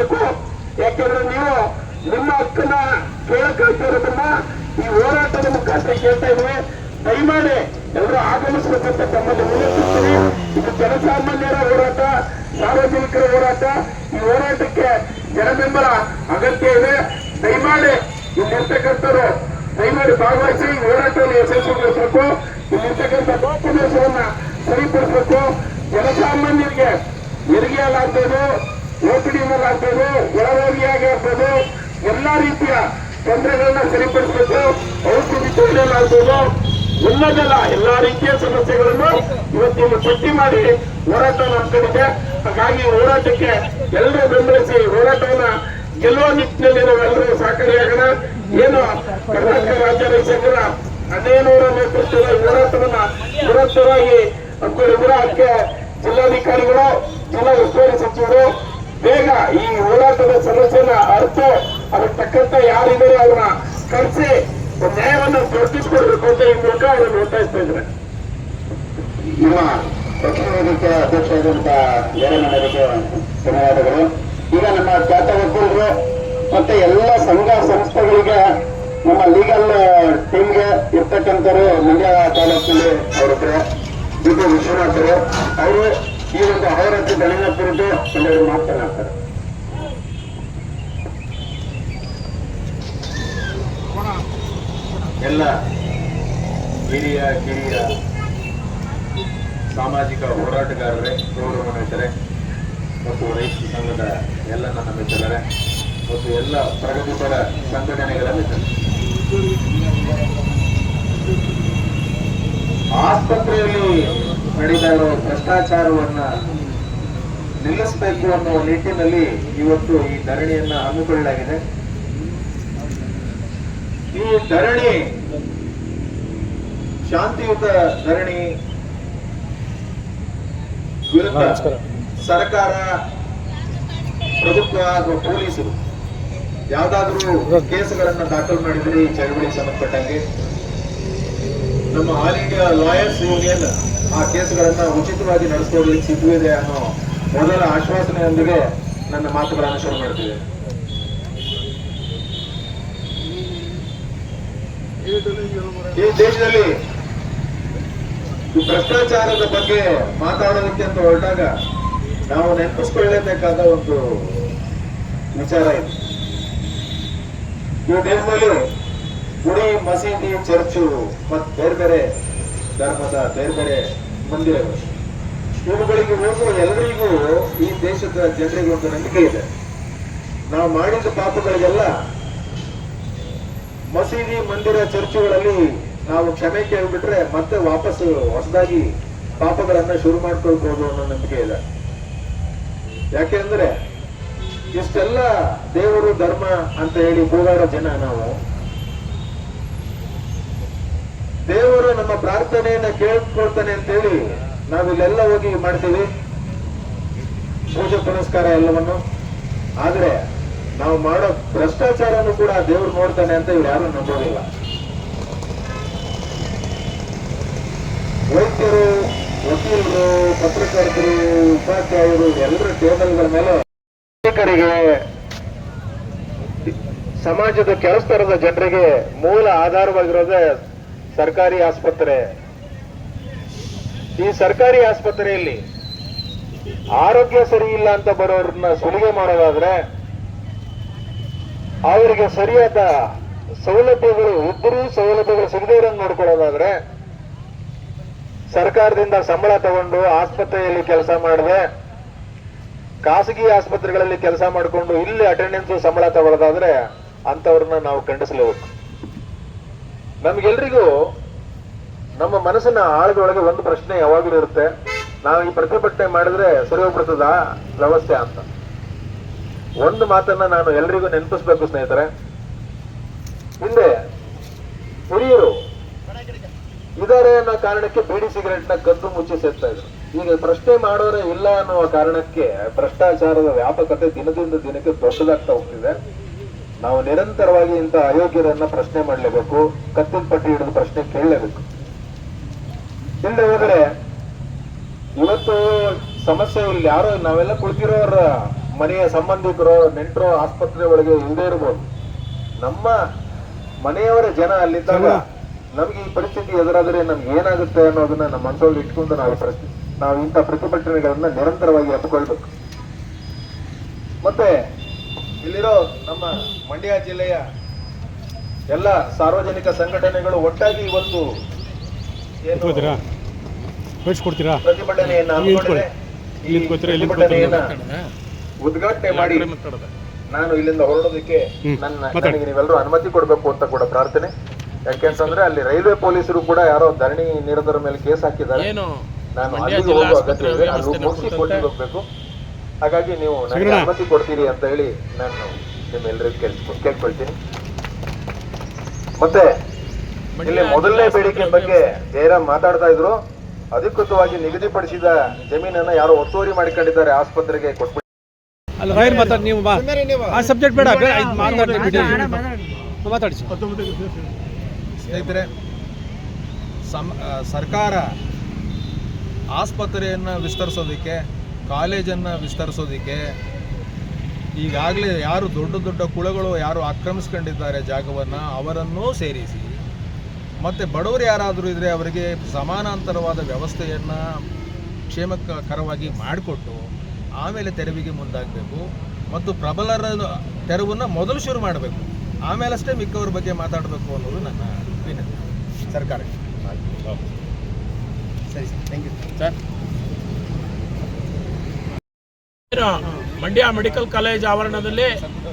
ಆಗಬೇಕು. ಯಾಕೆಂದ್ರೆ ನೀವು ನಿಮ್ಮ ಹಕ್ಕನ್ನ ಕೇಳಕ್ಕಾಗ್ತಿರೋದನ್ನ ಈ ಹೋರಾಟದ ಮುಖಾಂತರ ಕೇಳ್ತಾ ಇದ್ವಿ. ದಯಮಾಡಿ ಎಲ್ಲರೂ ಆಗಮಿಸಬೇಕಂತ ತಮ್ಮಲ್ಲಿ ವಿನಂತಿಸ್ತೀನಿ. ಇದು ಜನಸಾಮಾನ್ಯರ ಹೋರಾಟ, ಸಾರ್ವಜನಿಕರ ಹೋರಾಟ. ಈ ಹೋರಾಟಕ್ಕೆ ಜನಬೆಂಬಲ ಅಗತ್ಯ ಇದೆ. ದಯಮಾಡಿ ಇಲ್ಲಿರ್ತಕ್ಕಂಥವ್ರು ದಯಮಾಡಿ ಭಾಗವಹಿಸಿ ಈ ಹೋರಾಟವನ್ನು ಯಶಸ್ವಿಗೊಳಿಸಬೇಕು. ಇಲ್ಲಿರ್ತಕ್ಕಂಥ ದೋಷವನ್ನ ಸರಿಪಡಿಸಬೇಕು. ಜನಸಾಮಾನ್ಯರಿಗೆ ಹೆರಿಗೆಯಲ್ಲಾಗ್ಬೋದು, ಓಪಿಡಿನಲ್ಲಾಗ್ಬೋದು, ಒಳರೋಗಿಯಾಗಿ ಆಗ್ಬೋದು, ಎಲ್ಲಾ ರೀತಿಯ ತೊಂದರೆಗಳನ್ನ ಸರಿಪಡಿಸಬೇಕು. ಔಷಧಿ ತೊಂದರೆಯಲ್ಲಾಗ್ಬೋದು, ಎಲ್ಲದಲ್ಲ ಎಲ್ಲಾ ರೀತಿಯ ಸಮಸ್ಯೆಗಳನ್ನು ಇವತ್ತಿನ ಪಟ್ಟಿ ಮಾಡಿ ಹೋರಾಟ ಮಾಡ್ಕೊಂಡಿದೆ. ಹಾಗಾಗಿ ಹೋರಾಟಕ್ಕೆ ಎಲ್ಲರೂ ಬೆಂಬಲಿಸಿ ಹೋರಾಟವನ್ನ ಗೆಲ್ಲುವ ನಿಟ್ಟಿನಲ್ಲಿ ನಾವೆಲ್ಲರೂ ಸಹಕಾರಿಯಾಗೋಣ. ಏನು ಕರ್ನಾಟಕ ರಾಜ್ಯ ರೈತ ಸಂಘದ 1500 ನೇತೃತ್ವದ ಹೋರಾಟವನ್ನ ನಿರಂತರವಾಗಿ ಗುರುಕ್ಕೆ ಜಿಲ್ಲಾಧಿಕಾರಿಗಳು, ಜಿಲ್ಲಾ ಉಸ್ತುವಾರಿ ಸಚಿವರು ಬೇಗ ಈ ಹೋರಾಟದ ಸಮಸ್ಯೆನ ಅರ್ಥ ಅದಕ್ಕೆ ತಕ್ಕಂತ ಯಾರಿದ್ದಾರೆ ಅವ್ರನ್ನ ಕರೆಸಿ ನ್ಯಾಯವನ್ನು ದೊರಕಿಸಿಕೊಡ್ಬೇಕು ಅಂತ ಈ ಮೂಲಕ ಅವರನ್ನು ಒತ್ತಾಯಿಸ್ತಾ ಇದ್ದಾರೆ. ನಮ್ಮ ಪಕ್ಷ ವೇದಿಕೆ ಅಧ್ಯಕ್ಷರಾದಂತಹ ವೀರಣ್ಣನವರಿಗೆ ಧನ್ಯವಾದಗಳು. ಈಗ ನಮ್ಮ ಖ್ಯಾತ ವಕೀಲರು ಮತ್ತೆ ಎಲ್ಲ ಸಂಘ ಸಂಸ್ಥೆಗಳಿಗೆ, ನಮ್ಮ ಲೀಗಲ್ ಟೀಮ್ಗೆ ಇರ್ತಕ್ಕಂಥವ್ರು ಮಂಡ್ಯ ತಾಲೂಕಿನಲ್ಲಿ ಅವರಿದ್ರೆ ಡಿ.ಕೆ. ವಿಶ್ವನಾಥರು ಅವರು ಈ ಒಂದು ಅಹೋರಾತ್ರಿ ದಣಿನ ಕುರಿತು ಎಲ್ಲರೂ ಮಾತನಾಡ್ತಾರೆ. ಎಲ್ಲ ಹಿರಿಯ ಕಿರಿಯ ಸಾಮಾಜಿಕ ಹೋರಾಟಗಾರರೇ, ಗೌರವ ಮಿತ್ರರೇ ಮತ್ತು ರೈತ ಸಂಘದ ಎಲ್ಲ ನನ್ನ ಮಿತ್ರರೇ ಮತ್ತು ಎಲ್ಲ ಪ್ರಗತಿಪರ ಸಂಘಟನೆಗಳ ಮಿತ್ರರೇ, ಆಸ್ಪತ್ರೆಯಲ್ಲಿ ನಡೀತಾ ಇರೋ ಭ್ರಷ್ಟಾಚಾರವನ್ನ ನಿಲ್ಲಿಸಬೇಕು ಅನ್ನುವ ನಿಟ್ಟಿನಲ್ಲಿ ಇವತ್ತು ಈ ಧರಣಿಯನ್ನ ಹಮ್ಮಿಕೊಳ್ಳಲಾಗಿದೆ. ಈ ಧರಣಿ ಶಾಂತಿಯುತ ಧರಣಿ ವಿರುದ್ಧ ಸರ್ಕಾರ, ಪ್ರಭುತ್ವ ಅಥವಾ ಪೊಲೀಸರು ಯಾವ್ದಾದ್ರೂ ಕೇಸುಗಳನ್ನ ದಾಖಲು ಮಾಡಿದ್ರೆ ಈ ಚಳವಳಿಗೆ ಸಂಬಂಧಪಟ್ಟಂಗೆ ನಮ್ಮ ಆಲ್ ಇಂಡಿಯಾ ಲಾಯರ್ಸ್ ಯೂನಿಯನ್ ಆ ಕೇಸುಗಳನ್ನ ಉಚಿತವಾಗಿ ನಡೆಸ್ಕೊಳ್ಳಲಿಕ್ಕೆ ಸಿದ್ಧವಿದೆ ಅನ್ನೋ ಮೊದಲ ಆಶ್ವಾಸನೆಯೊಂದಿಗೆ ನನ್ನ ಮಾತುಗಳನ್ನು ಶುರು ಮಾಡ್ತಿದೆ. ಈ ದೇಶದಲ್ಲಿ ಭ್ರಷ್ಟಾಚಾರದ ಬಗ್ಗೆ ಮಾತಾಡೋದಕ್ಕೆ ಅಂತ ಹೊರಟಾಗ ನಾವು ನೆನಪಿಸ್ಕೊಳ್ಳೇಬೇಕಾದ ಒಂದು ವಿಚಾರ ಇದೆ. ಈ ದೇಶದಲ್ಲಿ ಗುಡಿ, ಮಸೀದಿ, ಚರ್ಚು ಮತ್ತು ಬೇರೆ ಬೇರೆ ಧರ್ಮದ ಬೇರೆ ಬೇರೆ ಮಂದಿರಗಳು, ಇವುಗಳಿಗೆ ಹೋಗುವ ಎಲ್ಲರಿಗೂ ಈ ದೇಶದ ಜನರಿಗೆ ಒಂದು ನಂಬಿಕೆ ಇದೆ. ನಾವು ಮಾಡಿದ ಪಾಪಗಳಿಗೆಲ್ಲ ಮಸೀದಿ, ಮಂದಿರ, ಚರ್ಚುಗಳಲ್ಲಿ ನಾವು ಕ್ಷಮೆ ಕೇಳ್ಬಿಟ್ರೆ ಮತ್ತೆ ವಾಪಸ್ ಹೊಸದಾಗಿ ಪಾಪಗಳನ್ನ ಶುರು ಮಾಡ್ಕೊಳ್ಬಹುದು ಅನ್ನೋ ನಂಬಿಕೆ ಇದೆ. ಯಾಕೆಂದ್ರೆ ಇಷ್ಟೆಲ್ಲ ದೇವರು ಧರ್ಮ ಅಂತ ಹೇಳಿ ಹೋಗಾಡೋ ಜನ ನಾವು, ದೇವರು ನಮ್ಮ ಪ್ರಾರ್ಥನೆಯನ್ನ ಕೇಳ್ಕೊಳ್ತಾನೆ ಅಂತೇಳಿ ನಾವಿಲ್ಲೆಲ್ಲ ಹೋಗಿ ಮಾಡ್ತೀವಿ ಪೂಜೆ ಪುನಸ್ಕಾರ ಎಲ್ಲವನ್ನು. ಆದ್ರೆ ನಾವು ಮಾಡೋ ಭ್ರಷ್ಟಾಚಾರನು ಕೂಡ ದೇವ್ರು ನೋಡ್ತಾನೆ ಅಂತ ಇವ್ರು ಯಾರು ನಂಬೋದಿಲ್ಲ. ವೈದ್ಯರು, ವಕೀಲರು, ಪತ್ರಕರ್ತರು, ಉಪಾಧ್ಯಾಯರು ಎಲ್ಲರ ಟೇಬಲ್ಗಳ ಮೇಲೆ ಸಮಾಜದ ಕೆಲಸದ ಜನರಿಗೆ ಮೂಲ ಆಧಾರವಾಗಿರೋದೇ ಸರ್ಕಾರಿ ಆಸ್ಪತ್ರೆ. ಈ ಸರ್ಕಾರಿ ಆಸ್ಪತ್ರೆಯಲ್ಲಿ ಆರೋಗ್ಯ ಸರಿ ಇಲ್ಲ ಅಂತ ಬರೋರನ್ನ ಸುಲಿಗೆ ಮಾಡೋದಾದ್ರೆ, ಅವರಿಗೆ ಸರಿಯಾದ ಸೌಲಭ್ಯಗಳು ಇದ್ರೂ ಸೌಲಭ್ಯಗಳು ಸಿಗದೇ ಇರೋಂಗ್ ನೋಡ್ಕೊಳ್ಳೋದಾದ್ರೆ, ಸರ್ಕಾರದಿಂದ ಸಂಬಳ ತಗೊಂಡು ಆಸ್ಪತ್ರೆಯಲ್ಲಿ ಕೆಲಸ ಮಾಡದೆ ಖಾಸಗಿ ಆಸ್ಪತ್ರೆಗಳಲ್ಲಿ ಕೆಲಸ ಮಾಡಿಕೊಂಡು ಇಲ್ಲಿ ಅಟೆಂಡೆನ್ಸ್ ಸಂಬಳ ತಗೊಳ್ಳೋದಾದ್ರೆ ಅಂತವ್ರನ್ನ ನಾವು ಖಂಡಿಸಲೇಬೇಕು. ನಮ್ಗೆಲ್ರಿಗೂ ನಮ್ಮ ಮನಸ್ಸಿನ ಆಳದೊಳಗೆ ಒಂದು ಪ್ರಶ್ನೆ ಯಾವಾಗಲೂ ಇರುತ್ತೆ, ನಾವು ಈ ಪ್ರತಿಭಟನೆ ಮಾಡಿದ್ರೆ ಸರಿ ಹೋಗ್ಬಿಡ್ತದ ವ್ಯವಸ್ಥೆ ಅಂತ. ಒಂದು ಮಾತನ್ನ ನಾನು ಎಲ್ರಿಗೂ ನೆನಪಿಸ್ಬೇಕು ಸ್ನೇಹಿತರೆ, ಹಿಂದೆ ಹಿರಿಯರು ಇದಾರೆ ಅನ್ನೋ ಕಾರಣಕ್ಕೆ ಬೀಡಿ ಸಿಗರೆಟ್ ನ ಕದ್ದು ಮುಚ್ಚಿ ಸೇರ್ತಾ ಇದ್ರು. ಈಗ ಪ್ರಶ್ನೆ ಮಾಡೋರೇ ಇಲ್ಲ ಅನ್ನುವ ಕಾರಣಕ್ಕೆ ಭ್ರಷ್ಟಾಚಾರದ ವ್ಯಾಪಕತೆ ದಿನದಿಂದ ದಿನಕ್ಕೆ ದೊಡ್ಡದಾಗ್ತಾ ಹೋಗ್ತಿದೆ. ನಾವು ನಿರಂತರವಾಗಿ ಇಂಥ ಅಯೋಗ್ಯರನ್ನ ಪ್ರಶ್ನೆ ಮಾಡಲೇಬೇಕು, ಕತ್ತಿನ ಪಟ್ಟಿ ಹಿಡಿದು ಪ್ರಶ್ನೆ ಕೇಳಲೇಬೇಕು. ಇಲ್ಲದೆ ಹೋದ್ರೆ ಇವತ್ತು ಸಮಸ್ಯೆ ಇಲ್ಲಿ ಯಾರೋ ನಾವೆಲ್ಲ ಕುಳಿತಿರೋರ ಮನೆಯ ಸಂಬಂಧಿಕರು ನೆಂಟರು ಆಸ್ಪತ್ರೆ ಒಳಗೆ ಇಲ್ಲದೆ ಇರ್ಬೋದು. ನಮ್ಮ ಮನೆಯವರ ಜನ ಅಲ್ಲಿದ್ದಾಗ ನಮ್ಗೆ ಈ ಪರಿಸ್ಥಿತಿ ಎದುರಾದರೆ ನಮ್ಗೆ ಏನಾಗುತ್ತೆ ಅನ್ನೋದನ್ನ ನಮ್ಮ ಮನಸ್ಸಲ್ಲಿ ಇಟ್ಕೊಂಡು ನಾವು ಇಂಥ ಪ್ರತಿಭಟನೆಗಳನ್ನ ನಿರಂತರವಾಗಿ ಹತ್ಕೊಳ್ಬೇಕು. ಮತ್ತೆ ಇಲ್ಲಿರೋ ನಮ್ಮ ಮಂಡ್ಯ ಜಿಲ್ಲೆಯ ಎಲ್ಲ ಸಾರ್ವಜನಿಕ ಸಂಘಟನೆಗಳು ಒಟ್ಟಾಗಿ ಇವತ್ತು ಪ್ರತಿಭಟನೆಯನ್ನ ಹಮ್ಮಿಕೊಂಡಿದೆ. ಈ ಪ್ರತಿಭಟನೆಯನ್ನ ಉದ್ಘಾಟನೆ ಮಾಡಿ ನಾನು ಇಲ್ಲಿಂದ ಹೊರಡೋದಕ್ಕೆ ನನಗೆ ನೀವೆಲ್ಲರೂ ಅನುಮತಿ ಕೊಡಬೇಕು ಅಂತ ಕೂಡ ಪ್ರಾರ್ಥನೆ. ಯಾಕೆಂತಂದ್ರೆ ಅಲ್ಲಿ ರೈಲ್ವೆ ಪೊಲೀಸರು ಕೂಡ ಯಾರೋ ಧರಣಿ ನಿರತರ ಮೇಲೆ ಕೇಸ್ ಹಾಕಿದ್ದಾರೆ. ನಾನು ಅಲ್ಲಿಗೆ ಹೋಗುವ ಅಗತ್ಯ ಇದೆ, ಅಲ್ಲಿ ಮುಗಿಸಿ ಕೋರ್ಟಿಗೆ ಹೋಗ್ಬೇಕು. ಹಾಗಾಗಿ ನೀವು ನನಗೆ ಅನುಮತಿ ಕೊಡ್ತೀರಿ ಅಂತ ಹೇಳಿ ನಾನು ನಿಮ್ಮೆಲ್ಲರಿಗೂ ಕೇಳ್ಕೊಳ್ತೀನಿ. ಮತ್ತೆ ಇಲ್ಲಿ ಮೊದಲನೇ ಬೇಡಿಕೆ ಬಗ್ಗೆ ಜಯರಾಮ್ ಮಾತಾಡ್ತಾ ಇದ್ರು. ಅಧಿಕೃತವಾಗಿ ನಿಗದಿಪಡಿಸಿದ ಜಮೀನನ್ನ ಯಾರೋ ಒತ್ತುವರಿ ಮಾಡಿಕೊಂಡಿದ್ದಾರೆ, ಆಸ್ಪತ್ರೆಗೆ ಕೊಟ್ಬಿಟ್ಟು. ಅಲ್ಲ ರಾಯಲ್ ಮಾತಾಡಿ, ನೀವು ಆ ಸಬ್ಜೆಕ್ಟ್ ಬೇಡ, ಮಾತಾಡಿ. ಸ್ನೇಹಿತರೆ, ಸರ್ಕಾರ ಆಸ್ಪತ್ರೆಯನ್ನು ವಿಸ್ತರಿಸೋದಕ್ಕೆ, ಕಾಲೇಜನ್ನು ವಿಸ್ತರಿಸೋದಕ್ಕೆ ಈಗಾಗಲೇ ಯಾರು ದೊಡ್ಡ ದೊಡ್ಡ ಕುಳಗಳು ಯಾರು ಆಕ್ರಮಿಸ್ಕೊಂಡಿದ್ದಾರೆ ಜಾಗವನ್ನು ಅವರನ್ನೂ ಸೇರಿಸಿ, ಮತ್ತು ಬಡವರು ಯಾರಾದರೂ ಇದ್ದರೆ ಅವರಿಗೆ ಸಮಾನಾಂತರವಾದ ವ್ಯವಸ್ಥೆಯನ್ನು ಕ್ಷೇಮಕರವಾಗಿ ಮಾಡಿಕೊಟ್ಟು ಆಮೇಲೆ ತೆರವಿಗೆ ಮುಂದಾಗಬೇಕು. ಮತ್ತು ಪ್ರಬಲರ ತೆರವನ್ನು ಮೊದಲು ಶುರು ಮಾಡಬೇಕು, ಆಮೇಲಷ್ಟೇ ಮಿಕ್ಕವ್ರ ಬಗ್ಗೆ ಮಾತಾಡಬೇಕು ಅನ್ನೋದು ನನ್ನ ವಿನಂತಿ ಸರ್ಕಾರಕ್ಕೆ. ಸರಿ sir, thank you sir. Mandya medical college ಆವರಣದಲ್ಲಿ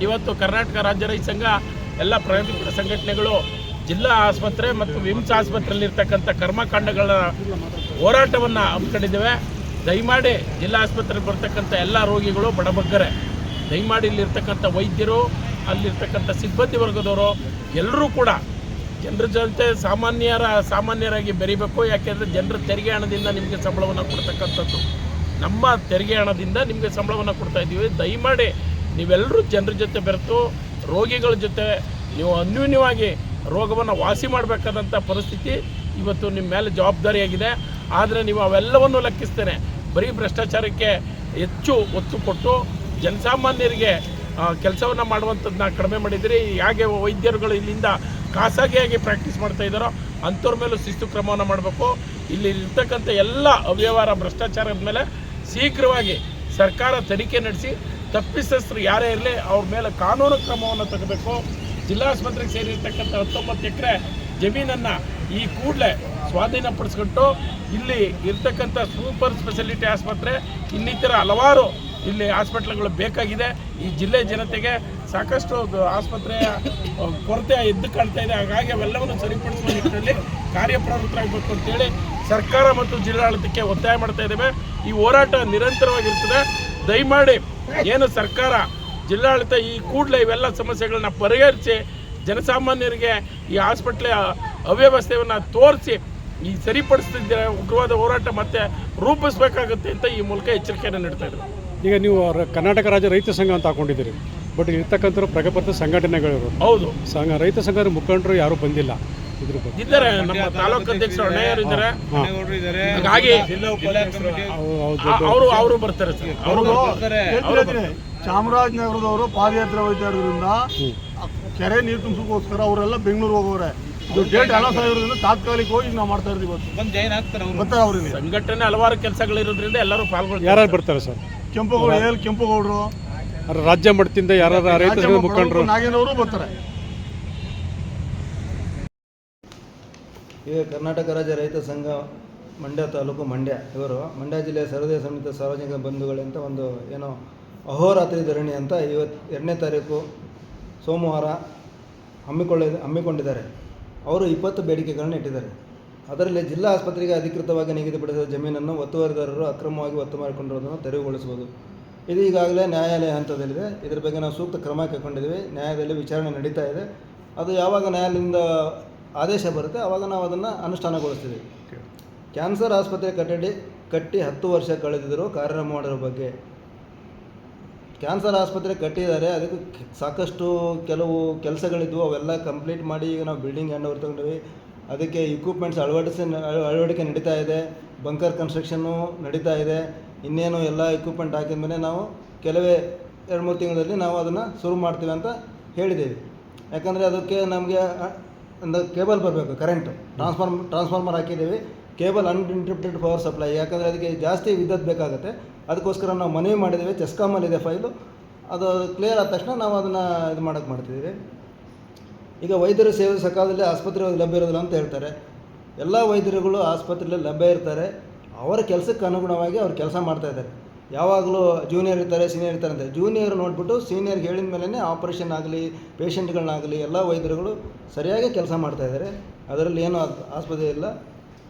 ಇವತ್ತು ಕರ್ನಾಟಕ ರಾಜ್ಯ ರೈತ ಸಂಘ ಎಲ್ಲ ಪ್ರಗತಿಪರ ಸಂಘಟನೆಗಳು ಜಿಲ್ಲಾ ಆಸ್ಪತ್ರೆ ಮತ್ತು ವಿಮ್ಸ್ ಆಸ್ಪತ್ರೆಯಲ್ಲಿರ್ತಕ್ಕಂಥ ಕರ್ಮಕಾಂಡಗಳ ಹೋರಾಟವನ್ನು ಹಮ್ಮಿಕೊಂಡಿದ್ದೇವೆ. ದಯಮಾಡಿ ಜಿಲ್ಲಾ ಆಸ್ಪತ್ರೆಗೆ ಬರ್ತಕ್ಕಂಥ ಎಲ್ಲ ರೋಗಿಗಳು ಬಡಬಗ್ಗರೆ, ದಯಮಾಡಿ ಇಲ್ಲಿರ್ತಕ್ಕಂಥ ವೈದ್ಯರು, ಅಲ್ಲಿರ್ತಕ್ಕಂಥ ಸಿಬ್ಬಂದಿ ವರ್ಗದವರು ಎಲ್ಲರೂ ಕೂಡ ಜನರ ಜೊತೆ ಸಾಮಾನ್ಯರಾಗಿ ಬೆರಿಬೇಕು. ಯಾಕೆಂದರೆ ಜನರ ತೆರಿಗೆ ಹಣದಿಂದ ನಿಮಗೆ ಸಂಬಳವನ್ನು ಕೊಡ್ತಕ್ಕಂಥದ್ದು, ನಮ್ಮ ತೆರಿಗೆ ಹಣದಿಂದ ನಿಮಗೆ ಸಂಬಳವನ್ನು ಕೊಡ್ತಾ ಇದ್ದೀವಿ. ದಯಮಾಡಿ ನೀವೆಲ್ಲರೂ ಜನರ ಜೊತೆ ಬೆರೆತು ರೋಗಿಗಳ ಜೊತೆ ನೀವು ಅನ್ಯೂನ್ಯವಾಗಿ ರೋಗವನ್ನು ವಾಸಿ ಮಾಡಬೇಕಾದಂಥ ಪರಿಸ್ಥಿತಿ ಇವತ್ತು ನಿಮ್ಮ ಮೇಲೆ ಜವಾಬ್ದಾರಿಯಾಗಿದೆ. ಆದರೆ ನೀವು ಅವೆಲ್ಲವನ್ನು ಲೆಕ್ಕಿಸ್ತೇನೆ ಬರೀ ಭ್ರಷ್ಟಾಚಾರಕ್ಕೆ ಹೆಚ್ಚು ಒತ್ತು ಕೊಟ್ಟು ಜನಸಾಮಾನ್ಯರಿಗೆ ಕೆಲಸವನ್ನು ಮಾಡುವಂಥದ್ದನ್ನ ಕಡಿಮೆ ಮಾಡಿದಿರಿ. ಹೇಗೆ ವೈದ್ಯರುಗಳು ಇಲ್ಲಿಂದ ಖಾಸಗಿಯಾಗಿ ಪ್ರಾಕ್ಟೀಸ್ ಮಾಡ್ತಾ ಇದ್ದಾರೋ ಅಂಥವ್ರ ಮೇಲೂ ಶಿಸ್ತು ಕ್ರಮವನ್ನು ಮಾಡಬೇಕು. ಇಲ್ಲಿ ಇರ್ತಕ್ಕಂಥ ಎಲ್ಲ ಅವ್ಯವಹಾರ ಭ್ರಷ್ಟಾಚಾರದ ಮೇಲೆ ಶೀಘ್ರವಾಗಿ ಸರ್ಕಾರ ತನಿಖೆ ನಡೆಸಿ ತಪ್ಪಿತಸ್ಥರು ಯಾರೇ ಇರಲಿ ಅವ್ರ ಮೇಲೆ ಕಾನೂನು ಕ್ರಮವನ್ನು ತಗೋಬೇಕು. ಜಿಲ್ಲಾಸ್ಪತ್ರೆಗೆ ಸೇರಿರ್ತಕ್ಕಂಥ 19 ಎಕರೆ ಜಮೀನನ್ನು ಈ ಕೂಡಲೇ ಸ್ವಾಧೀನಪಡಿಸ್ಕೊಂಡು ಇಲ್ಲಿ ಇರ್ತಕ್ಕಂಥ ಸೂಪರ್ ಸ್ಪೆಷಾಲಿಟಿ ಆಸ್ಪತ್ರೆ, ಇನ್ನಿತರ ಹಲವಾರು ಇಲ್ಲಿ ಹಾಸ್ಪಿಟ್ಲ್ಗಳು ಬೇಕಾಗಿದೆ. ಈ ಜಿಲ್ಲೆ ಜನತೆಗೆ ಸಾಕಷ್ಟು ಆಸ್ಪತ್ರೆಯ ಕೊರತೆ ಎದ್ದು ಕಾಣ್ತಾ ಇದೆ. ಹಾಗಾಗಿ ಅವೆಲ್ಲವನ್ನು ಸರಿಪಡಿಸುವ ನಿಟ್ಟಿನಲ್ಲಿ ಕಾರ್ಯಪ್ರವೃತ್ತರಾಗಬೇಕು ಅಂತೇಳಿ ಸರ್ಕಾರ ಮತ್ತು ಜಿಲ್ಲಾಡಳಿತಕ್ಕೆ ಒತ್ತಾಯ ಮಾಡ್ತಾ ಇದ್ದೇವೆ. ಈ ಹೋರಾಟ ನಿರಂತರವಾಗಿರ್ತದೆ. ದಯಮಾಡಿ ಏನು ಸರ್ಕಾರ ಜಿಲ್ಲಾಡಳಿತ ಈ ಕೂಡಲೇ ಇವೆಲ್ಲ ಸಮಸ್ಯೆಗಳನ್ನ ಪರಿಹರಿಸಿ ಜನಸಾಮಾನ್ಯರಿಗೆ ಈ ಹಾಸ್ಪಿಟ್ಲೆಯ ಅವ್ಯವಸ್ಥೆಯನ್ನು ತೋರಿಸಿ ಈ ಸರಿಪಡಿಸ್ತಿದ್ದರೆ ಉಗ್ರವಾದ ಹೋರಾಟ ಮತ್ತೆ ರೂಪಿಸಬೇಕಾಗುತ್ತೆ ಅಂತ ಈ ಮೂಲಕ ಎಚ್ಚರಿಕೆಯನ್ನು ನೀಡ್ತಾ ಇದ್ದಾರೆ. ಈಗ ನೀವು ಕರ್ನಾಟಕ ರಾಜ್ಯ ರೈತ ಸಂಘ ಅಂತ ಹಾಕೊಂಡಿದ್ದೀರಿ, ಬಟ್ ಇರ್ತಕ್ಕಂಥ ಪ್ರಗತಿಪರ ಸಂಘಟನೆಗಳು ಹೌದು, ರೈತ ಸಂಘದ ಮುಖಂಡರು ಯಾರೂ ಬಂದಿಲ್ಲ. ಇದ್ರ ಬಗ್ಗೆ ಇದ್ದಾರೆ, ನಮ್ಮ ತಾಲೂಕು ಅಧ್ಯಕ್ಷರು ಅಣ್ಣಯ್ಯರು ಇದ್ದಾರೆ, ಹಾಗಾಗಿ ಅವರು ಬರ್ತಾರೆ ಸರ್. ಅವರು ಚಾಮರಾಜನಗರದವರು ಪಾದಯಾತ್ರೆ ಹೋಗ್ತಾ ಇರೋದ್ರಿಂದ ಕೆರೆ ನೀರು ತುಂಬಿಸೋಕ್ಕೋಸ್ಕರ ಅವರೆಲ್ಲ ಬೆಂಗಳೂರು ಹೋಗೋರೆ. ಇದು ಡೇಟ್ ಅನೌನ್ಸ್ ಆಗಿರೋದ್ರಿಂದ ತಾತ್ಕಾಲಿಕವಾಗಿ ನಾವು ಮಾಡ್ತಾ ಇದ್ದೀವಿ. ಬರ್ತಾರೆ ಅವ್ರಿಗೆ ಸಂಘಟನೆ ಹಲವಾರು ಕೆಲಸಗಳಿರೋದ್ರಿಂದ ಎಲ್ಲರೂ ಪಾಲ್ಗೊಳ್ತಾರೆ. ಯಾರು ಬರ್ತಾರೆ ಸರ್? ಕೆಂಪೇಗೌಡರು, ರಾಜ್ಯ ಮಟ್ಟದಿಂದ ಯಾರು ರೈತ ಸಂಘದ ಮುಖಂಡರು, ನಾಗೇನವರು ಬರ್ತಾರೆ. ಈಗ ಕರ್ನಾಟಕ ರಾಜ್ಯ ರೈತ ಸಂಘ ಮಂಡ್ಯ ತಾಲೂಕು ಮಂಡ್ಯ ಇವರು ಮಂಡ್ಯ ಜಿಲ್ಲೆಯ ಸರ್ವೋದಯ ಸಮಿತಿ ಸಾರ್ವಜನಿಕ ಬಂಧುಗಳಂತ ಒಂದು ಏನೋ ಅಹೋರಾತ್ರಿ ಧರಣಿ ಅಂತ 2ನೇ ತಾರೀಕು ಸೋಮವಾರ ಹಮ್ಮಿಕೊಂಡಿದ್ದಾರೆ. ಅವರು 20 ಬೇಡಿಕೆಗಳನ್ನು ಇಟ್ಟಿದ್ದಾರೆ. ಅದರಲ್ಲಿ ಜಿಲ್ಲಾ ಆಸ್ಪತ್ರೆಗೆ ಅಧಿಕೃತವಾಗಿ ನಿಗದಿಪಡಿಸಿದ ಜಮೀನನ್ನು ಒತ್ತುವರಿದಾರರು ಅಕ್ರಮವಾಗಿ ಒತ್ತು ಮಾಡಿಕೊಂಡಿರೋದನ್ನು ತೆರವುಗೊಳಿಸುವುದು. ಇದು ಈಗಾಗಲೇ ನ್ಯಾಯಾಲಯ ಹಂತದಲ್ಲಿದೆ. ಇದರ ಬಗ್ಗೆ ನಾವು ಸೂಕ್ತ ಕ್ರಮ ಕೈಗೊಂಡಿದ್ದೀವಿ. ನ್ಯಾಯಾಲಯದಲ್ಲಿ ವಿಚಾರಣೆ ನಡೀತಾ ಇದೆ. ಅದು ಯಾವಾಗ ನ್ಯಾಯಾಲಯದಿಂದ ಆದೇಶ ಬರುತ್ತೆ ಆವಾಗ ನಾವು ಅದನ್ನು ಅನುಷ್ಠಾನಗೊಳಿಸ್ತೀವಿ. ಕ್ಯಾನ್ಸರ್ ಆಸ್ಪತ್ರೆ ಕಟ್ಟಿ 10 ವರ್ಷ ಕಳೆದಿದ್ದರೂ ಕಾರ್ಯ ಮಾಡಿರೋ ಬಗ್ಗೆ, ಕ್ಯಾನ್ಸರ್ ಆಸ್ಪತ್ರೆ ಕಟ್ಟಿದ್ದಾರೆ, ಅದಕ್ಕೆ ಸಾಕಷ್ಟು ಕೆಲವು ಕೆಲಸಗಳಿದ್ವು, ಅವೆಲ್ಲ ಕಂಪ್ಲೀಟ್ ಮಾಡಿ ಈಗ ನಾವು ಬಿಲ್ಡಿಂಗ್ ಹ್ಯಾಂಡ್ ಓವರ್ ತೊಗೊಂಡಿವಿ. ಅದಕ್ಕೆ ಇಕ್ವಿಪ್ಮೆಂಟ್ಸ್ ಅಳವಡಿಕೆ ನಡೀತಾ ಇದೆ. ಬಂಕರ್ ಕನ್ಸ್ಟ್ರಕ್ಷನ್ನು ನಡೀತಾ ಇದೆ. ಇನ್ನೇನು ಎಲ್ಲ ಇಕ್ವಿಪ್ಮೆಂಟ್ ಹಾಕಿದ ಮೇಲೆ ನಾವು ಕೆಲವೇ 2-3 ತಿಂಗಳಲ್ಲಿ ನಾವು ಅದನ್ನು ಶುರು ಮಾಡ್ತೀವಿ ಅಂತ ಹೇಳಿದ್ದೀವಿ. ಯಾಕಂದರೆ ಅದಕ್ಕೆ ನಮಗೆ ಒಂದು ಕೇಬಲ್ ಬರಬೇಕು, ಕರೆಂಟು ಟ್ರಾನ್ಸ್ಫಾರ್ಮರ್ ಹಾಕಿದ್ದೀವಿ, ಕೇಬಲ್ ಅನ್ಇಂಟರಪ್ಟೆಡ್ ಪವರ್ ಸಪ್ಲೈ, ಯಾಕಂದರೆ ಅದಕ್ಕೆ ಜಾಸ್ತಿ ವಿದ್ಯುತ್ ಬೇಕಾಗುತ್ತೆ. ಅದಕ್ಕೋಸ್ಕರ ನಾವು ಮನವಿ ಮಾಡಿದ್ದೀವಿ. ಚೆಸ್ಕಾಮಲ್ಲಿದೆ ಫೈಲು, ಅದು ಕ್ಲಿಯರ್ ಆದ ತಕ್ಷಣ ನಾವು ಅದನ್ನು ಇದು ಮಾಡೋಕ್ಕೆ ಮಾಡ್ತಿದ್ದೀವಿ. ಈಗ ವೈದ್ಯರ ಸೇವೆ ಸಕಾಲದಲ್ಲಿ ಆಸ್ಪತ್ರೆ ಲಭ್ಯ ಇರೋದಿಲ್ಲ ಅಂತ ಹೇಳ್ತಾರೆ. ಎಲ್ಲ ವೈದ್ಯರುಗಳು ಆಸ್ಪತ್ರೆಯಲ್ಲಿ ಲಭ್ಯ ಇರ್ತಾರೆ, ಅವರ ಕೆಲಸಕ್ಕೆ ಅನುಗುಣವಾಗಿ ಅವ್ರು ಕೆಲಸ ಮಾಡ್ತಾಯಿದ್ದಾರೆ. ಯಾವಾಗಲೂ ಜೂನಿಯರ್ ಇರ್ತಾರೆ, ಸೀನಿಯರ್ ಇರ್ತಾರೆ ಅಂತ ಜೂನಿಯರ್ ನೋಡಿಬಿಟ್ಟು ಸೀನಿಯರ್ಗೆ ಹೇಳಿದ ಮೇಲೆ ಆಪರೇಷನ್ ಆಗಲಿ, ಪೇಷಂಟ್ಗಳನ್ನಾಗಲಿ ಎಲ್ಲ ವೈದ್ಯರುಗಳು ಸರಿಯಾಗಿ ಕೆಲಸ ಮಾಡ್ತಾಯಿದ್ದಾರೆ. ಅದರಲ್ಲಿ ಏನೂ ಆಸ್ಪತ್ರೆ ಇಲ್ಲ.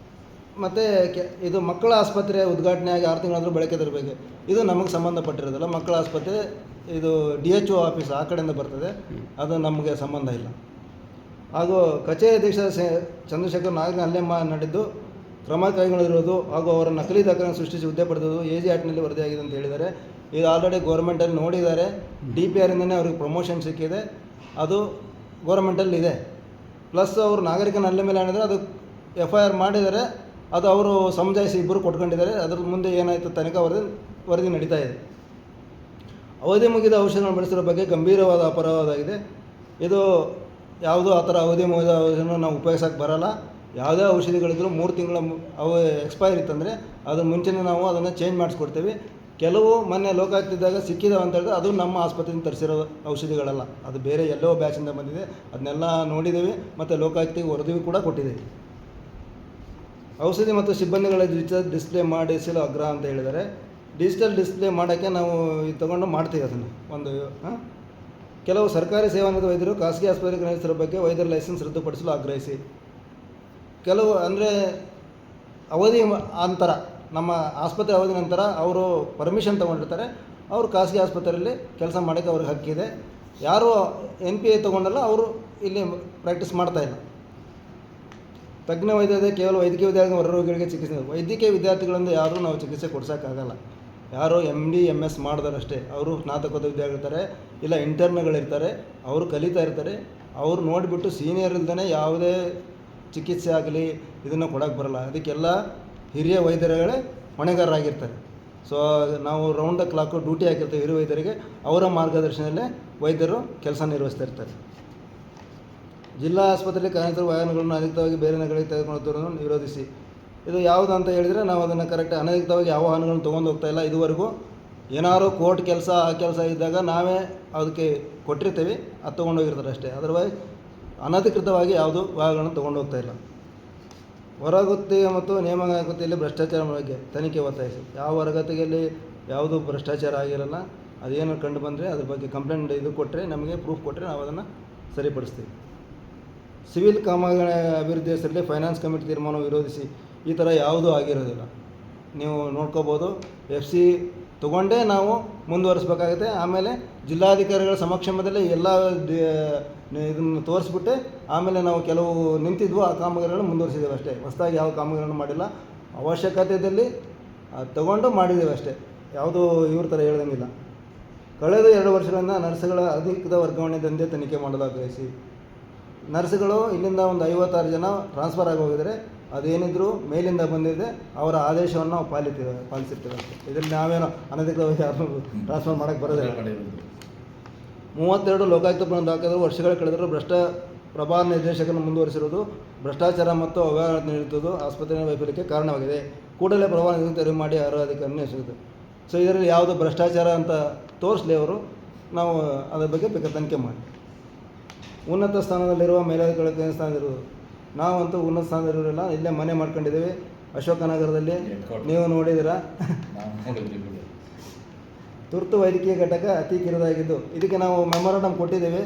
ಮತ್ತು ಇದು ಮಕ್ಕಳ ಆಸ್ಪತ್ರೆ ಉದ್ಘಾಟನೆ ಆಗಿ 6 ತಿಂಗಳಾದರೂ ಬಳಕೆ ತರಬೇಕು. ಇದು ನಮಗೆ ಸಂಬಂಧಪಟ್ಟಿರೋದಿಲ್ಲ. ಮಕ್ಕಳ ಆಸ್ಪತ್ರೆ ಇದು DHO ಆಫೀಸ್ ಆ ಕಡೆಯಿಂದ ಬರ್ತದೆ, ಅದು ನಮಗೆ ಸಂಬಂಧ ಇಲ್ಲ. ಹಾಗೂ ಕಚೇರಿ ಅಧೀಕ್ಷಕ ಚಂದ್ರಶೇಖರ್ ನಾಗರಿಕ ಹಲ್ಲೆ ನಡೆದು ಕ್ರಮ ಕೈಗೊಳ್ಳಿರೋದು ಹಾಗೂ ಅವರ ನಕಲಿ ದಾಖಲೆಯನ್ನು ಸೃಷ್ಟಿಸಿ ಹುದ್ದೆ ಪಡೆದು AG ಆ್ಯಕ್ಟ್ನಲ್ಲಿ ವರದಿಯಾಗಿದೆ ಅಂತ ಹೇಳಿದ್ದಾರೆ. ಇದು ಆಲ್ರೆಡಿ ಗೌರ್ಮೆಂಟಲ್ಲಿ ನೋಡಿದ್ದಾರೆ. DPR ಇಂದನೇ ಅವ್ರಿಗೆ ಪ್ರಮೋಷನ್ ಸಿಕ್ಕಿದೆ, ಅದು ಗೌರ್ಮೆಂಟಲ್ಲಿದೆ. ಪ್ಲಸ್ ಅವರು ನಾಗರಿಕನ ಹಲ್ಲೆ ಮೇಲೆ ಹೇಳಿದರೆ ಅದು FIR ಮಾಡಿದ್ದಾರೆ, ಅದು ಅವರು ಸಮಜಾಯಿಸಿ ಇಬ್ಬರು ಕೊಟ್ಕೊಂಡಿದ್ದಾರೆ. ಅದ್ರ ಮುಂದೆ ಏನಾಯಿತು ತನಿಖಾ ವರದಿ ನಡೀತಾ ಇದೆ. ಅವಧಿ ಮುಗಿದ ಔಷಧಿಗಳನ್ನು ಬಳಸಿರೋ ಬಗ್ಗೆ ಗಂಭೀರವಾದ ಅಪರಾಧವಾಗಿದೆ. ಇದು ಯಾವುದೋ ಆ ಥರ ಅವಧಿ ಮುಗಿದ ಔಷಧಿನ ನಾವು ಉಪಯೋಗಿಸೋಕ್ಕೆ ಬರೋಲ್ಲ. ಯಾವುದೇ ಔಷಧಿಗಳಿದ್ದರೂ 3 ತಿಂಗಳ ಅವು ಎಕ್ಸ್ಪೈರ್ ಇತ್ತಂದರೆ ಅದ್ರ ಮುಂಚೆನೇ ನಾವು ಅದನ್ನು ಚೇಂಜ್ ಮಾಡಿಸ್ಕೊಡ್ತೀವಿ. ಕೆಲವು ಮೊನ್ನೆ ಲೋಕಾಯುಕ್ತಿದ್ದಾಗ ಸಿಕ್ಕಿದಾವೆ ಅಂತ ಹೇಳಿದ್ರೆ ಅದು ನಮ್ಮ ಆಸ್ಪತ್ರೆಯಿಂದ ತರಿಸಿರೋ ಔಷಧಿಗಳಲ್ಲ, ಅದು ಬೇರೆ ಎಲ್ಲೋ ಬ್ಯಾಚಿಂದ ಬಂದಿದೆ. ಅದನ್ನೆಲ್ಲ ನೋಡಿದ್ದೀವಿ ಮತ್ತು ಲೋಕಾಯುಕ್ತಿಗೆ ವರದಿ ಕೂಡ ಕೊಟ್ಟಿದ್ದೀವಿ. ಔಷಧಿ ಮತ್ತು ಸಿಬ್ಬಂದಿಗಳ ಡಿಜಿಟಲ್ ಡಿಸ್ಪ್ಲೇ ಮಾಡಿಸಲು ಆಗ್ರಹ ಅಂತ ಹೇಳಿದ್ದಾರೆ. ಡಿಜಿಟಲ್ ಡಿಸ್ಪ್ಲೇ ಮಾಡೋಕ್ಕೆ ನಾವು ತೊಗೊಂಡು ಮಾಡ್ತೀವಿ ಅದನ್ನು. ಕೆಲವು ಸರ್ಕಾರಿ ಸೇವಾನಿರತ ವೈದ್ಯರು ಖಾಸಗಿ ಆಸ್ಪತ್ರೆಗೆ ನಡೆಸಿರೋ ಬಗ್ಗೆ ವೈದ್ಯರ ಲೈಸೆನ್ಸ್ ರದ್ದುಪಡಿಸಲು ಆಗ್ರಹಿಸಿ. ಕೆಲವು ಅಂದರೆ ಅವಧಿ ಅಂತರ, ನಮ್ಮ ಆಸ್ಪತ್ರೆ ಅವಧಿ ನಂತರ ಅವರು ಪರ್ಮಿಷನ್ ತೊಗೊಂಡಿರ್ತಾರೆ, ಅವರು ಖಾಸಗಿ ಆಸ್ಪತ್ರೆಯಲ್ಲಿ ಕೆಲಸ ಮಾಡೋಕ್ಕೆ ಅವ್ರಿಗೆ ಹಕ್ಕಿದೆ. ಯಾರು NPA ತೊಗೊಂಡಲ್ಲ ಅವರು ಇಲ್ಲಿ ಪ್ರಾಕ್ಟೀಸ್ ಮಾಡ್ತಾಯಿಲ್ಲ. ತಜ್ಞ ವೈದ್ಯರೇ ಕೇವಲ ವೈದ್ಯಕೀಯ ವಿದ್ಯಾರ್ಥಿ ಹೊರ ರೋಗಿಗಳಿಗೆ ಚಿಕಿತ್ಸೆ, ವೈದ್ಯಕೀಯ ವಿದ್ಯಾರ್ಥಿಗಳಿಂದ ಯಾರೂ ನಾವು ಚಿಕಿತ್ಸೆ ಕೊಡ್ಸೋಕ್ಕಾಗಲ್ಲ. ಯಾರೋ MD MS ಮಾಡಿದಾರಷ್ಟೇ, ಅವರು ಸ್ನಾತಕೋತ್ತರ ವಿದ್ಯಾರ್ಥಿಗಳಿರ್ತಾರೆ, ಇಲ್ಲ ಇಂಟರ್ನ್ಗಳಿರ್ತಾರೆ, ಅವರು ಕಲಿತಾ ಇರ್ತಾರೆ. ಅವರು ನೋಡಿಬಿಟ್ಟು ಸೀನಿಯರ್ ಇಲ್ದೇ ಯಾವುದೇ ಚಿಕಿತ್ಸೆ ಆಗಲಿ ಇದನ್ನು ಕೊಡೋಕ್ಕೆ ಬರೋಲ್ಲ. ಅದಕ್ಕೆಲ್ಲ ಹಿರಿಯ ವೈದ್ಯರುಗಳೇ ಹೊಣೆಗಾರರಾಗಿರ್ತಾರೆ. ಸೊ ನಾವು ರೌಂಡ್ ದ ಕ್ಲಾಕು ಡ್ಯೂಟಿ ಹಾಕಿರ್ತೀವಿ ಹಿರಿಯ ವೈದ್ಯರಿಗೆ, ಅವರ ಮಾರ್ಗದರ್ಶನದಲ್ಲೇ ವೈದ್ಯರು ಕೆಲಸ ನಿರ್ವಹಿಸ್ತಾ ಇರ್ತಾರೆ. ಜಿಲ್ಲಾ ಆಸ್ಪತ್ರೆಯಲ್ಲಿ ಕಾರ್ಯನಿರತ ವಾಹನಗಳನ್ನು ಅಧಿಕೃತವಾಗಿ ಬೇರೆ ನಗರಗಳಿಗೆ ತೆಗೆದುಕೊಳ್ಳುತ್ತಿರುವುದನ್ನು ವಿರೋಧಿಸಿ. ಇದು ಯಾವುದು ಅಂತ ಹೇಳಿದರೆ ನಾವು ಅದನ್ನು ಕರೆಕ್ಟ್ ಅನಧಿಕೃತವಾಗಿ ಯಾವ ವಾಹನಗಳನ್ನು ತೊಗೊಂಡು ಹೋಗ್ತಾ ಇಲ್ಲ. ಇದುವರೆಗೂ ಏನಾದ್ರು ಕೋರ್ಟ್ ಕೆಲಸ ಆ ಕೆಲಸ ಇದ್ದಾಗ ನಾವೇ ಅದಕ್ಕೆ ಕೊಟ್ಟಿರ್ತೀವಿ, ಅದು ತೊಗೊಂಡೋಗಿರ್ತಾರೆ ಅಷ್ಟೇ. ಅದರ್ವೈಸ್ ಅನಧಿಕೃತವಾಗಿ ಯಾವುದು ವಾಹನಗಳನ್ನು ತೊಗೊಂಡು ಹೋಗ್ತಾ ಇಲ್ಲ. ಹೊರಗುತ್ತಿಗೆ ಮತ್ತು ನೇಮಕಾತಿಯಲ್ಲಿ ಭ್ರಷ್ಟಾಚಾರ ಬಗ್ಗೆ ತನಿಖೆ ಒತ್ತಾಯಿಸಿ. ಯಾವ ಹೊರಗುತ್ತಿಗೆಯಲ್ಲಿ ಯಾವುದು ಭ್ರಷ್ಟಾಚಾರ ಆಗಿರಲ್ಲ, ಅದೇನು ಕಂಡು ಬಂದರೆ ಅದ್ರ ಬಗ್ಗೆ ಕಂಪ್ಲೇಂಟ್ ಇದು ಕೊಟ್ಟರೆ, ನಮಗೆ ಪ್ರೂಫ್ ಕೊಟ್ಟರೆ ನಾವು ಅದನ್ನು ಸರಿಪಡಿಸ್ತೀವಿ. ಸಿವಿಲ್ ಕಾಮಗಾರಿ ಅಭಿವೃದ್ಧಿ ಹೆಸರಲ್ಲಿ ಫೈನಾನ್ಸ್ ಕಮಿಟಿ ತೀರ್ಮಾನ ವಿರೋಧಿಸಿ. ಈ ಥರ ಯಾವುದೂ ಆಗಿರೋದಿಲ್ಲ, ನೀವು ನೋಡ್ಕೋಬೋದು. FC ತೊಗೊಂಡೇ ನಾವು ಮುಂದುವರಿಸ್ಬೇಕಾಗುತ್ತೆ. ಆಮೇಲೆ ಜಿಲ್ಲಾಧಿಕಾರಿಗಳ ಸಮಕ್ಷಮದಲ್ಲಿ ಎಲ್ಲ ಇದನ್ನು ತೋರಿಸ್ಬಿಟ್ಟೆ ಆಮೇಲೆ ನಾವು ಕೆಲವು ನಿಂತಿದ್ವು ಆ ಕಾಮಗಾರಿಗಳನ್ನು ಮುಂದುವರಿಸಿದ್ದೇವೆ ಅಷ್ಟೇ. ಹೊಸದಾಗಿ ಯಾವ ಕಾಮಗಾರಿಗಳನ್ನು ಮಾಡಿಲ್ಲ. ಅವಶ್ಯಕತೆಯಲ್ಲಿ ತಗೊಂಡು ಮಾಡಿದ್ದೇವೆ ಅಷ್ಟೇ, ಯಾವುದೂ ಇವ್ರ ಥರ ಹೇಳ್ದಂಗಿಲ್ಲ. ಕಳೆದ 2 ವರ್ಷಗಳಿಂದ ನರ್ಸ್ಗಳ ಅಧಿಕೃತ ವರ್ಗಾವಣೆ ದಂಧೆ ತನಿಖೆ ಮಾಡಲು ಆಗ್ರಹಿಸಿ. ನರ್ಸ್ಗಳು ಇಲ್ಲಿಂದ ಒಂದು 56 ಜನ ಟ್ರಾನ್ಸ್ಫರ್ ಆಗಿ ಹೋಗಿದ್ದಾರೆ. ಅದೇನಿದ್ರು ಮೇಲಿಂದ ಬಂದಿದೆ, ಅವರ ಆದೇಶವನ್ನು ನಾವು ಪಾಲಿಸಿರ್ತೀವಿ ಅಷ್ಟೇ. ಇದರಲ್ಲಿ ನಾವೇನೋ ಅನಧಿಕೃತವಾಗಿ ಯಾರು ಟ್ರಾನ್ಸ್ಫರ್ ಮಾಡೋಕ್ಕೆ ಬರೋದಿಲ್ಲ. 32 ಲೋಕಾಯುಕ್ತ ದಾಖಲೆ ವರ್ಷಗಳ ಕಳೆದರೂ ಪ್ರಭಾರ ನಿರ್ದೇಶಕರನ್ನು ಮುಂದುವರಿಸಿರುವುದು ಭ್ರಷ್ಟಾಚಾರ ಮತ್ತು ಅವ್ಯವಹಾರ ನೀಡುವುದು ಆಸ್ಪತ್ರೆಯ ವೈಫಲ್ಯಕ್ಕೆ ಕಾರಣವಾಗಿದೆ. ಕೂಡಲೇ ಪ್ರಭಾರ ತೆರವು ಮಾಡಿ ಅರ್ಹ ಅಧಿಕಾರಿಯನ್ನು ಹೆಸರಿದೆ. ಸೊ ಇದರಲ್ಲಿ ಯಾವುದು ಭ್ರಷ್ಟಾಚಾರ ಅಂತ ತೋರಿಸಲಿ ಅವರು, ನಾವು ಅದರ ಬಗ್ಗೆ ಬೇಕಾದ ತನಿಖೆ ಮಾಡಿ. ಉನ್ನತ ಸ್ಥಾನದಲ್ಲಿರುವ ಮೇಲಾಧಿಕಾರಿ ಸ್ಥಾನದಲ್ಲಿರುವುದು, ನಾವಂತೂ ಉನ್ನತ ಸ್ಥಾನದಲ್ಲಿರಲಿಲ್ಲ, ಇಲ್ಲೇ ಮನೆ ಮಾಡ್ಕೊಂಡಿದ್ದೀವಿ ಅಶೋಕನಗರದಲ್ಲಿ, ನೀವು ನೋಡಿದ್ದೀರಾ. ತುರ್ತು ವೈದ್ಯಕೀಯ ಘಟಕ ಅತಿ ಕಿರಿದಾಗಿದ್ದು ಇದಕ್ಕೆ ನಾವು ಮೆಮೊರಾಂಡಮ್ ಕೊಟ್ಟಿದ್ದೇವೆ.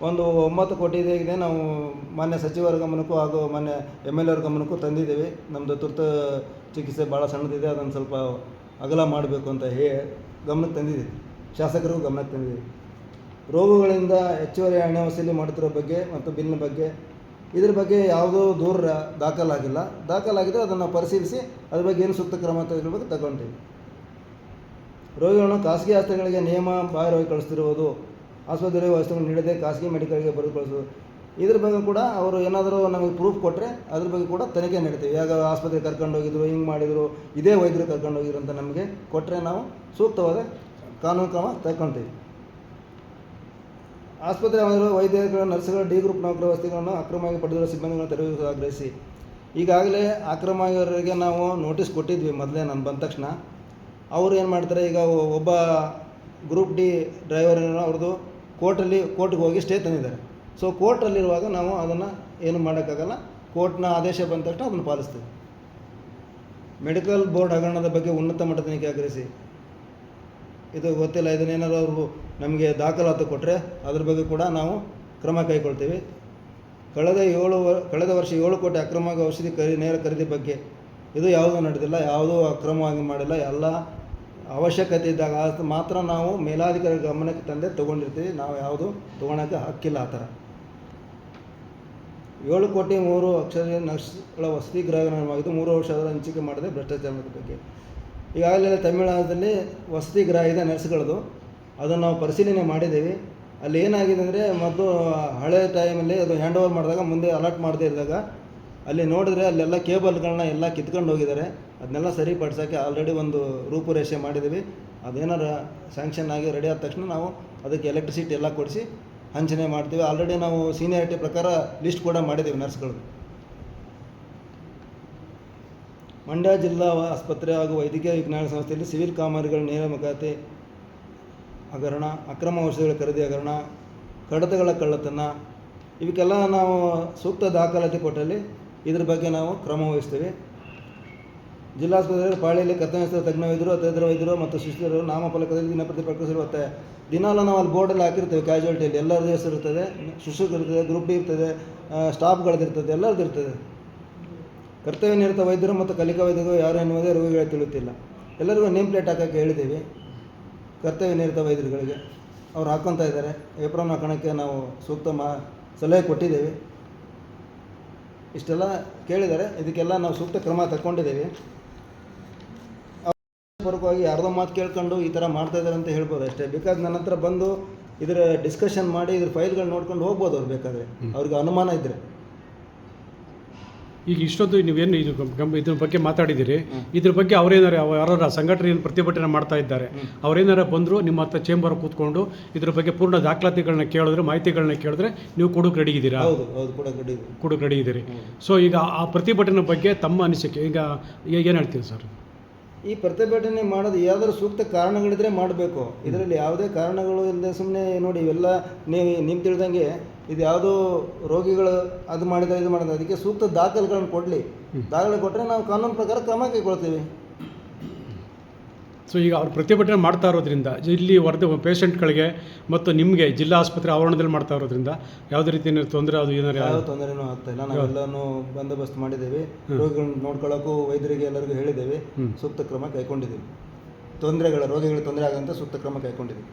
ಒಂದು 9 ಕೋಟಿ ಇದೆ. ನಾವು ಮಾನ್ಯ ಸಚಿವರ ಗಮನಕ್ಕೂ ಹಾಗೂ ಮಾನ್ಯ MLA ಅವ್ರ ಗಮನಕ್ಕೂ ತಂದಿದ್ದೇವೆ. ನಮ್ಮದು ತುರ್ತು ಚಿಕಿತ್ಸೆ ಭಾಳ ಸಣ್ಣದಿದೆ, ಅದನ್ನು ಸ್ವಲ್ಪ ಅಗಲ ಮಾಡಬೇಕು ಅಂತ ಗಮನಕ್ಕೆ ತಂದಿದ್ದೀವಿ. ಶಾಸಕರಿಗೂ ಗಮನಕ್ಕೆ ತಂದಿದ್ದೀವಿ. ರೋಗಗಳಿಂದ ಹೆಚ್ಚುವರಿ ಹಣ ವಸೂಲಿ ಮಾಡುತ್ತಿರೋ ಬಗ್ಗೆ ಮತ್ತು ಬಿಲ್ನ ಬಗ್ಗೆ, ಇದ್ರ ಬಗ್ಗೆ ಯಾವುದೂ ದೂರ ದಾಖಲಾಗಿಲ್ಲ. ದಾಖಲಾಗಿದ್ದರೆ ಅದನ್ನು ಪರಿಶೀಲಿಸಿ ಅದ್ರ ಬಗ್ಗೆ ಏನು ಸೂಕ್ತ ಕ್ರಮ ತೆಗೆದುಕೊಳ್ಳಬೇಕು ತಗೊಳ್ತೀವಿ. ರೋಗಿಗಳನ್ನು ಖಾಸಗಿ ಆಸ್ಪತ್ರೆಗಳಿಗೆ ನಿಯಮ ಬಾಹಿರವಾಗಿ ಕಳಿಸ್ತಿರುವುದು, ಆಸ್ಪತ್ರೆಗೆ ವಸ್ತುಗಳನ್ನು ನೀಡದೆ ಖಾಸಗಿ ಮೆಡಿಕಲ್ಗೆ ಬರೆದು ಕಳಿಸೋದು, ಇದ್ರ ಬಗ್ಗೆ ಕೂಡ ಅವರು ಏನಾದರೂ ನಮಗೆ ಪ್ರೂಫ್ ಕೊಟ್ಟರೆ ಅದ್ರ ಬಗ್ಗೆ ಕೂಡ ತನಿಖೆ ನಡೀತೀವಿ. ಯಾವಾಗ ಆಸ್ಪತ್ರೆಗೆ ಕರ್ಕೊಂಡು ಹೋಗಿದ್ರು, ಹಿಂಗೆ ಮಾಡಿದರು, ಇದೇ ವೈದ್ಯರು ಕರ್ಕೊಂಡು ಹೋಗಿದ್ರು ಅಂತ ನಮಗೆ ಕೊಟ್ಟರೆ ನಾವು ಸೂಕ್ತವಾದ ಕಾನೂನು ಕ್ರಮ ತಗೊಳ್ತೀವಿ. ಆಸ್ಪತ್ರೆ ಆಗಿರುವ ವೈದ್ಯರುಗಳು, ನರ್ಸ್ಗಳು, ಡಿ ಗ್ರೂಪ್ ನೌಕರ ವಸತಿಗಳನ್ನು ಅಕ್ರಮವಾಗಿ ಪಡೆದಿರುವ ಸಿಬ್ಬಂದಿಗಳನ್ನು ತೆರವುಗೊಳಿಸಲು ಆಗ್ರಹಿಸಿ ಈಗಾಗಲೇ ಅಕ್ರಮವಾಗಿರೋರಿಗೆ ನಾವು ನೋಟಿಸ್ ಕೊಟ್ಟಿದ್ವಿ ಮೊದಲೇ ನಾನು ಬಂದ ತಕ್ಷಣ. ಅವರು ಏನು ಮಾಡ್ತಾರೆ, ಈಗ ಒಬ್ಬ ಗ್ರೂಪ್ ಡಿ ಡ್ರೈವರ್ ಅವ್ರದ್ದು ಕೋರ್ಟ್ಗೆ ಹೋಗಿ ಸ್ಟೇ ತಂದಿದ್ದಾರೆ. ಸೊ ಕೋರ್ಟಲ್ಲಿರುವಾಗ ನಾವು ಅದನ್ನು ಏನು ಮಾಡೋಕ್ಕಾಗಲ್ಲ, ಕೋರ್ಟ್ನ ಆದೇಶ ಬಂದ ತಕ್ಷಣ ಅದನ್ನು ಪಾಲಿಸ್ತೀವಿ. ಮೆಡಿಕಲ್ ಬೋರ್ಡ್ ಹಗರಣದ ಬಗ್ಗೆ ಉನ್ನತ ಮಟ್ಟದ ತನಿಖೆ ಆಗ್ರಹಿಸಿ. ಇದು ಗೊತ್ತಿಲ್ಲ, ಇದನ್ನೇನಾದ್ರು ಅವರು ನಮಗೆ ದಾಖಲಾತಿ ಕೊಟ್ಟರೆ ಅದ್ರ ಬಗ್ಗೆ ಕೂಡ ನಾವು ಕ್ರಮ ಕೈಗೊಳ್ತೀವಿ. ಕಳೆದ ವರ್ಷ 7 ಕೋಟಿ ಅಕ್ರಮವಾಗಿ ಔಷಧಿ ನೇರ ಖರೀದಿ ಬಗ್ಗೆ ಇದು ಯಾವುದೂ ನಡೆದಿಲ್ಲ, ಯಾವುದೂ ಅಕ್ರಮವಾಗಿ ಮಾಡಿಲ್ಲ. ಎಲ್ಲ ಅವಶ್ಯಕತೆ ಇದ್ದಾಗ ಮಾತ್ರ ನಾವು ಮೇಲಾಧಿಕಾರಿ ಗಮನಕ್ಕೆ ತಂದೆ ತೊಗೊಂಡಿರ್ತೀವಿ. ನಾವು ಯಾವುದು ತೊಗೊಳಕ್ಕೆ ಹಕ್ಕಿಲ್ಲ ಆ ಥರ. 7 ಕೋಟಿ 3 ಅಕ್ಷರ ನರ್ಸ್ಗಳ ವಸತಿ ಗೃಹ ನಿರ್ಮಾಣವಾಗಿದ್ದು 3 ವರ್ಷದ ಹಂಚಿಕೆ ಮಾಡಿದೆ ಭ್ರಷ್ಟಾಚಾರದ ಬಗ್ಗೆ. ಈಗಾಗಲೇ ತಮಿಳುನಾಡಲ್ಲಿ ವಸತಿ ಗೃಹ ಇದೆ ನರ್ಸ್ಗಳದ್ದು, ಅದನ್ನು ನಾವು ಪರಿಶೀಲನೆ ಮಾಡಿದ್ದೀವಿ. ಅಲ್ಲಿ ಏನಾಗಿದೆ ಅಂದರೆ, ಮೊದಲು ಹಳೆ ಟೈಮಲ್ಲಿ ಅದು ಹ್ಯಾಂಡ್ ಓವರ್ ಮಾಡಿದಾಗ ಮುಂದೆ ಅಲರ್ಟ್ ಮಾಡದೇ ಇದ್ದಾಗ ಅಲ್ಲಿ ನೋಡಿದ್ರೆ ಅಲ್ಲೆಲ್ಲ ಕೇಬಲ್ಗಳನ್ನ ಎಲ್ಲ ಕಿತ್ಕೊಂಡು ಹೋಗಿದ್ದಾರೆ. ಅದನ್ನೆಲ್ಲ ಸರಿಪಡಿಸೋಕ್ಕೆ ಆಲ್ರೆಡಿ ಒಂದು ರೂಪುರೇಷೆ ಮಾಡಿದ್ದೀವಿ. ಅದೇನಾರು ಸ್ಯಾಂಕ್ಷನ್ ಆಗಿ ರೆಡಿ ಆದ ತಕ್ಷಣ ನಾವು ಅದಕ್ಕೆ ಎಲೆಕ್ಟ್ರಿಸಿಟಿ ಎಲ್ಲ ಕೊಡಿಸಿ ಹಂಚನೆ ಮಾಡ್ತೀವಿ. ಆಲ್ರೆಡಿ ನಾವು ಸೀನಿಯಾರಿಟಿ ಪ್ರಕಾರ ಲಿಸ್ಟ್ ಕೂಡ ಮಾಡಿದ್ದೀವಿ ನರ್ಸ್ಗಳು. ಮಂಡ್ಯ ಜಿಲ್ಲಾ ಆಸ್ಪತ್ರೆ ಹಾಗೂ ವೈದ್ಯಕೀಯ ವಿಜ್ಞಾನ ಸಂಸ್ಥೆಯಲ್ಲಿ ಸಿವಿಲ್ ಕಾಮಗಾರಿಗಳ ನೇಮಕಾತಿ ಹಗರಣ, ಅಕ್ರಮ ಔಷಧಿಗಳ ಖರೀದಿ ಹಗರಣ, ಕಡತಗಳ ಕಳ್ಳತನ, ಇವಕ್ಕೆಲ್ಲ ನಾವು ಸೂಕ್ತ ದಾಖಲಾತಿ ಕೊಟ್ಟಲ್ಲಿ ಇದ್ರ ಬಗ್ಗೆ ನಾವು ಕ್ರಮ ವಹಿಸ್ತೀವಿ. ಜಿಲ್ಲಾಸ್ಪತ್ರೆಯಲ್ಲಿ ಪಾಳಿಯಲ್ಲಿ ಕರ್ತವ್ಯ ತಜ್ಞ ವೈದ್ಯರು, ಅತಿಥಿ ವೈದ್ಯರು ಮತ್ತು ಶಿಷ್ಯರು ನಾಮಫಲಕದಲ್ಲಿ ದಿನಪ್ರತಿ ಪ್ರಕಟಿಸಿರುತ್ತದೆ. ದಿನಾಲ ನಾವು ಅಲ್ಲಿ ಬೋರ್ಡಲ್ಲಿ ಹಾಕಿರ್ತೇವೆ. ಕ್ಯಾಶುಯಾಲಿಟಿಯಲ್ಲಿ ಎಲ್ಲರದ್ದು ಹೆಸರು ಇರ್ತದೆ, ಶಿಶುಗಳು ಇರ್ತದೆ, ಗ್ರೂಪ್ ಡಿ ಇರ್ತದೆ, ಸ್ಟಾಫ್ಗಳದ್ದಿರ್ತದೆ, ಎಲ್ಲರದ್ದು ಇರ್ತದೆ. ಕರ್ತವ್ಯ ನಿರತ ವೈದ್ಯರು ಮತ್ತು ಕಲಿಕಾ ವೈದ್ಯರು ಯಾರು ಎನ್ನುವುದೇ ರೋಗಿಗಳಿಗೆ ತಿಳಿಯುತ್ತಿಲ್ಲ. ಎಲ್ಲರಿಗೂ ನೇಮ್ ಪ್ಲೇಟ್ ಹಾಕೋಕ್ಕೆ ಹೇಳಿದ್ದೀವಿ. ಕರ್ತವ್ಯ ನಿರತ ವೈದ್ಯರುಗಳಿಗೆ ಅವ್ರು ಹಾಕ್ಕೊತಾ ಇದ್ದಾರೆ. ಏಪ್ರಿಲ್ ಹಾಕೋಣಕ್ಕೆ ನಾವು ಸೂಕ್ತ ಸಲಹೆ ಕೊಟ್ಟಿದ್ದೇವೆ. ಇಷ್ಟೆಲ್ಲ ಕೇಳಿದ್ದಾರೆ, ಇದಕ್ಕೆಲ್ಲ ನಾವು ಸೂಕ್ತ ಕ್ರಮ ತಗೊಂಡಿದ್ದೇವೆ. ಪೂರ್ವಕವಾಗಿ ಯಾರ್ದೋ ಮಾತು ಕೇಳ್ಕೊಂಡು ಈ ಥರ ಮಾಡ್ತಾಯಿದ್ದಾರೆ ಅಂತ ಹೇಳ್ಬೋದು ಅಷ್ಟೇ. ಬೇಕಾದ್ರೆ ನನ್ನ ಹತ್ರ ಬಂದು ಇದರ ಡಿಸ್ಕಷನ್ ಮಾಡಿ ಇದ್ರ ಫೈಲ್ಗಳು ನೋಡ್ಕೊಂಡು ಹೋಗ್ಬೋದು ಅವ್ರು ಬೇಕಾದರೆ, ಅವ್ರಿಗೆ ಅನುಮಾನ ಇದ್ದರೆ. ಈಗ ಇಷ್ಟೊಂದು ನೀವೇನು ಇದ್ರ ಬಗ್ಗೆ ಮಾತಾಡಿದ್ದೀರಿ, ಇದ್ರ ಬಗ್ಗೆ ಅವರೇನಾರು ಯಾರು ಸಂಘಟನೆ ಏನು ಪ್ರತಿಭಟನೆ ಮಾಡ್ತಾ ಇದ್ದಾರೆ, ಅವರೇನಾರು ಬಂದರು ನಿಮ್ಮ ಹತ್ರ ಚೇಂಬರ್ ಕೂತ್ಕೊಂಡು ಇದ್ರ ಬಗ್ಗೆ ಪೂರ್ಣ ದಾಖಲಾತಿಗಳನ್ನ ಕೇಳಿದ್ರೆ, ಮಾಹಿತಿಗಳನ್ನ ಕೇಳಿದ್ರೆ ನೀವು ಕೊಡೋಕೆ ರೆಡಿ ಇದ್ದೀರಾ? ಹೌದು, ಕೊಡೋಕೆ ರೆಡಿ ಇದ್ದೀರಿ. ಸೊ ಈಗ ಆ ಪ್ರತಿಭಟನೆ ಬಗ್ಗೆ ತಮ್ಮ ಅನಿಸಿಕೆ ಈಗ ಏನು ಹೇಳ್ತೀರಿ ಸರ್? ಈ ಪ್ರತಿಭಟನೆ ಮಾಡೋದು ಯಾವ್ದಾದ್ರು ಸೂಕ್ತ ಕಾರಣಗಳಿದ್ರೆ ಮಾಡಬೇಕು. ಇದರಲ್ಲಿ ಯಾವುದೇ ಕಾರಣಗಳು ಇಲ್ಲದೆ ಸುಮ್ಮನೆ ನೋಡಿ, ಇವೆಲ್ಲ ನೀವು ತಿಳಿದಂಗೆ ಇದು ಯಾವುದೋ ರೋಗಿಗಳು ಅದು ಮಾಡಿದ ಇದು ಮಾಡಿದ, ಅದಕ್ಕೆ ಸೂಕ್ತ ದಾಖಲೆಗಳನ್ನು ಕೊಡಲಿ. ದಾಖಲೆ ಕೊಟ್ಟರೆ ನಾವು ಕಾನೂನು ಪ್ರಕಾರ ಕ್ರಮ ಕೈಗೊಳ್ತೀವಿ. ಸೊ ಈಗ ಅವ್ರು ಪ್ರತಿಭಟನೆ ಮಾಡ್ತಾ ಇರೋದ್ರಿಂದ ಇಲ್ಲಿ ಪೇಷಂಟ್ಗಳಿಗೆ ಮತ್ತು ನಿಮಗೆ ಜಿಲ್ಲಾ ಆಸ್ಪತ್ರೆ ಆವರಣದಲ್ಲಿ ಮಾಡ್ತಾ ಇರೋದ್ರಿಂದ ಯಾವುದೇ ರೀತಿ ತೊಂದರೆ ಅದು ಏನಾರು ಯಾವ ತೊಂದರೆನೂ ಆಗ್ತಾಯಿಲ್ಲ. ನಾವೆಲ್ಲನೂ ಬಂದೋಬಸ್ತ್ ಮಾಡಿದ್ದೇವೆ. ರೋಗಿಗಳನ್ನ ನೋಡ್ಕೊಳ್ಳೋಕ್ಕೂ ವೈದ್ಯರಿಗೆ ಎಲ್ಲರಿಗೂ ಹೇಳಿದ್ದೇವೆ. ಸೂಕ್ತ ಕ್ರಮ ಕೈಗೊಂಡಿದ್ದೀವಿ. ರೋಗಿಗಳಿಗೆ ತೊಂದರೆ ಆಗಂತ ಸೂಕ್ತ ಕ್ರಮ ಕೈಗೊಂಡಿದ್ದೀವಿ.